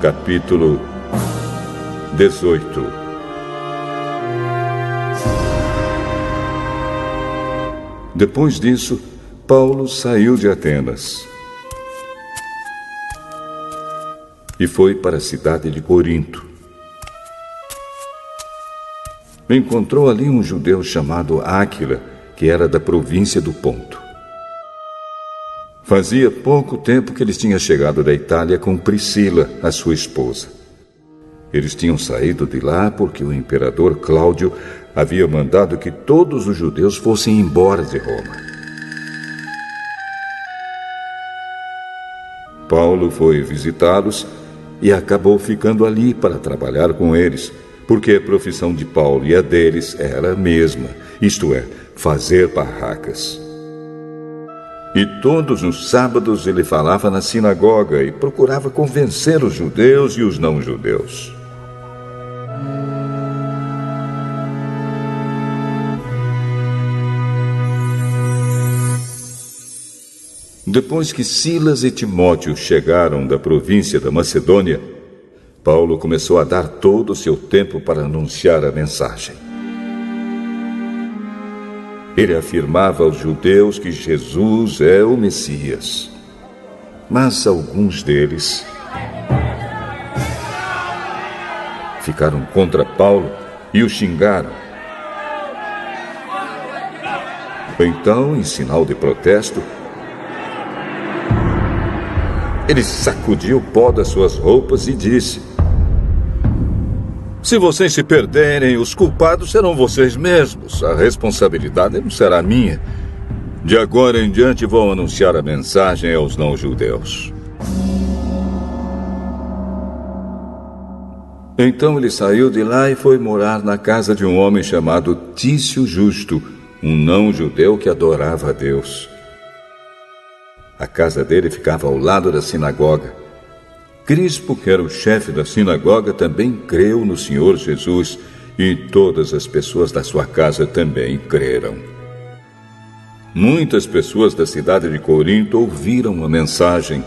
capítulo 18. Depois disso, Paulo saiu de Atenas e foi para a cidade de Corinto. Encontrou ali um judeu chamado Áquila, que era da província do Ponto. Fazia pouco tempo que ele tinha chegado da Itália com Priscila, a sua esposa. Eles tinham saído de lá porque o imperador Cláudio havia mandado que todos os judeus fossem embora de Roma. Paulo foi visitá-los e acabou ficando ali para trabalhar com eles, porque a profissão de Paulo e a deles era a mesma, isto é, fazer barracas. E todos os sábados ele falava na sinagoga e procurava convencer os judeus e os não-judeus. Depois que Silas e Timóteo chegaram da província da Macedônia, Paulo começou a dar todo o seu tempo para anunciar a mensagem. Ele afirmava aos judeus que Jesus é o Messias. Mas alguns deles ficaram contra Paulo e o xingaram. Então, em sinal de protesto, ele sacudiu o pó das suas roupas e disse: "Se vocês se perderem, os culpados serão vocês mesmos. A responsabilidade não será minha. De agora em diante vou anunciar a mensagem aos não-judeus." Então ele saiu de lá e foi morar na casa de um homem chamado Tício Justo, um não-judeu que adorava a Deus. A casa dele ficava ao lado da sinagoga. Crispo, que era o chefe da sinagoga, também creu no Senhor Jesus, e todas as pessoas da sua casa também creram. Muitas pessoas da cidade de Corinto ouviram a mensagem,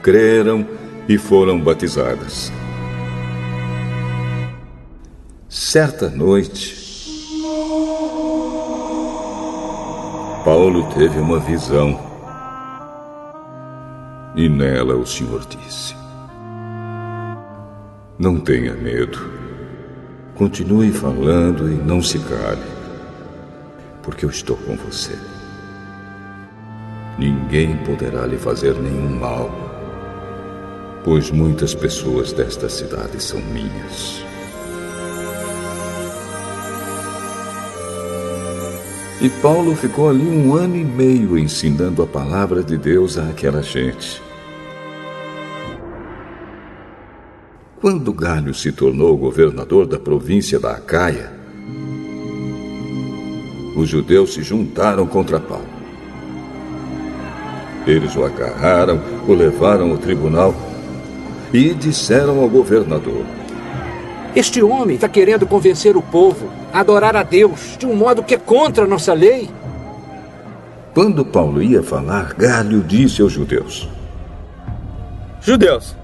creram e foram batizadas. Certa noite, Paulo teve uma visão. E nela o Senhor disse: "Não tenha medo. Continue falando e não se cale, porque eu estou com você. Ninguém poderá lhe fazer nenhum mal, pois muitas pessoas desta cidade são minhas." E Paulo ficou ali 1 ano e meio ensinando a palavra de Deus àquela gente. Quando Gálio se tornou governador da província da Acaia, os judeus se juntaram contra Paulo. Eles o agarraram, o levaram ao tribunal e disseram ao governador: "Este homem está querendo convencer o povo a adorar a Deus de um modo que é contra a nossa lei." Quando Paulo ia falar, Gálio disse aos judeus: "Judeus,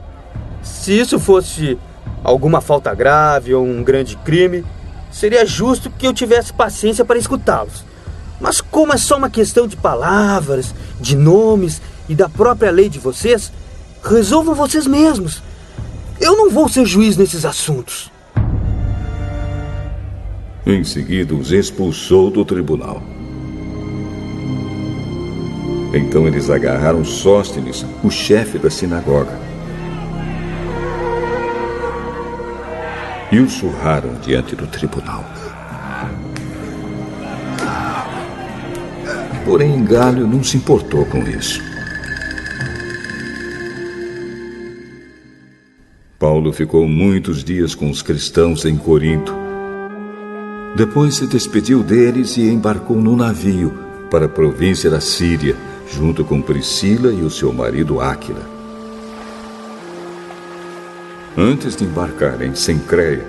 se isso fosse alguma falta grave ou um grande crime, seria justo que eu tivesse paciência para escutá-los. Mas como é só uma questão de palavras, de nomes e da própria lei de vocês, resolvam vocês mesmos. Eu não vou ser juiz nesses assuntos." Em seguida, os expulsou do tribunal. Então eles agarraram Sóstenes, o chefe da sinagoga, e o surraram diante do tribunal. Porém, Gálio não se importou com isso. Paulo ficou muitos dias com os cristãos em Corinto. Depois se despediu deles e embarcou num navio para a província da Síria, junto com Priscila e o seu marido Áquila. Antes de embarcar em Cencreia,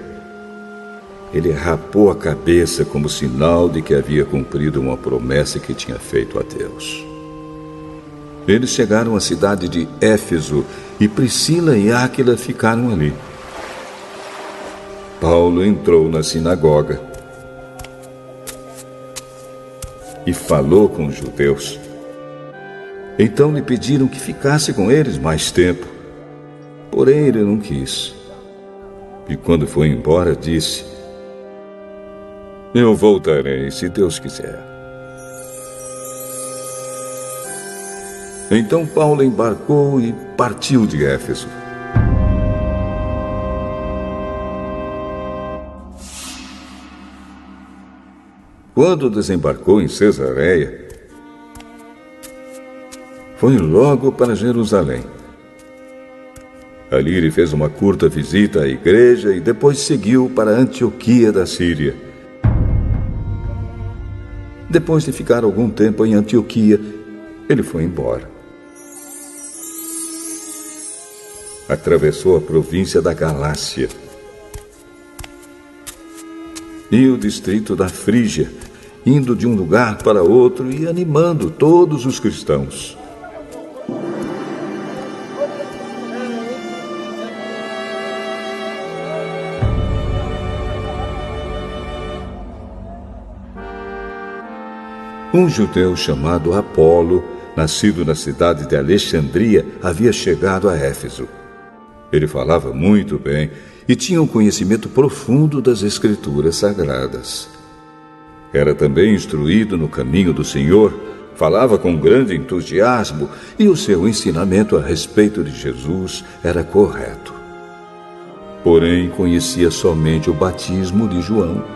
ele rapou a cabeça como sinal de que havia cumprido uma promessa que tinha feito a Deus. Eles chegaram à cidade de Éfeso e Priscila e Áquila ficaram ali. Paulo entrou na sinagoga e falou com os judeus. Então lhe pediram que ficasse com eles mais tempo. Porém, ele não quis. E quando foi embora, disse: eu voltarei, se Deus quiser. Então Paulo embarcou e partiu de Éfeso. Quando desembarcou em Cesareia, foi logo para Jerusalém. Ali ele fez uma curta visita à igreja e depois seguiu para Antioquia da Síria. Depois de ficar algum tempo em Antioquia, ele foi embora. Atravessou a província da Galácia e o distrito da Frígia, indo de um lugar para outro e animando todos os cristãos. Um judeu chamado Apolo, nascido na cidade de Alexandria, havia chegado a Éfeso. Ele falava muito bem e tinha um conhecimento profundo das Escrituras Sagradas. Era também instruído no caminho do Senhor, falava com grande entusiasmo e o seu ensinamento a respeito de Jesus era correto. Porém, conhecia somente o batismo de João.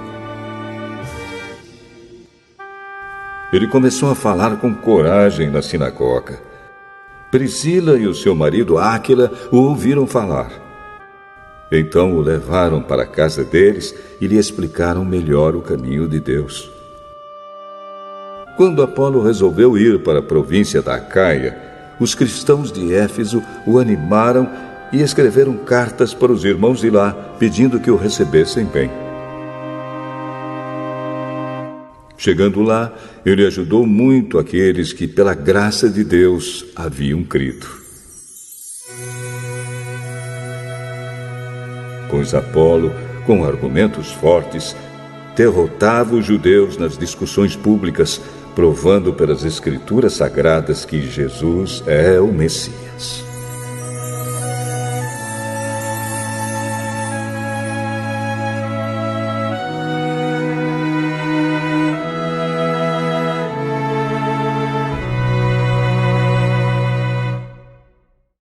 Ele começou a falar com coragem na sinagoga. Priscila e o seu marido Áquila o ouviram falar. Então o levaram para a casa deles e lhe explicaram melhor o caminho de Deus. Quando Apolo resolveu ir para a província da Acaia, os cristãos de Éfeso o animaram e escreveram cartas para os irmãos de lá, pedindo que o recebessem bem. Chegando lá, ele ajudou muito aqueles que, pela graça de Deus, haviam crido. Pois Apolo, com argumentos fortes, derrotava os judeus nas discussões públicas, provando pelas Escrituras Sagradas que Jesus é o Messias.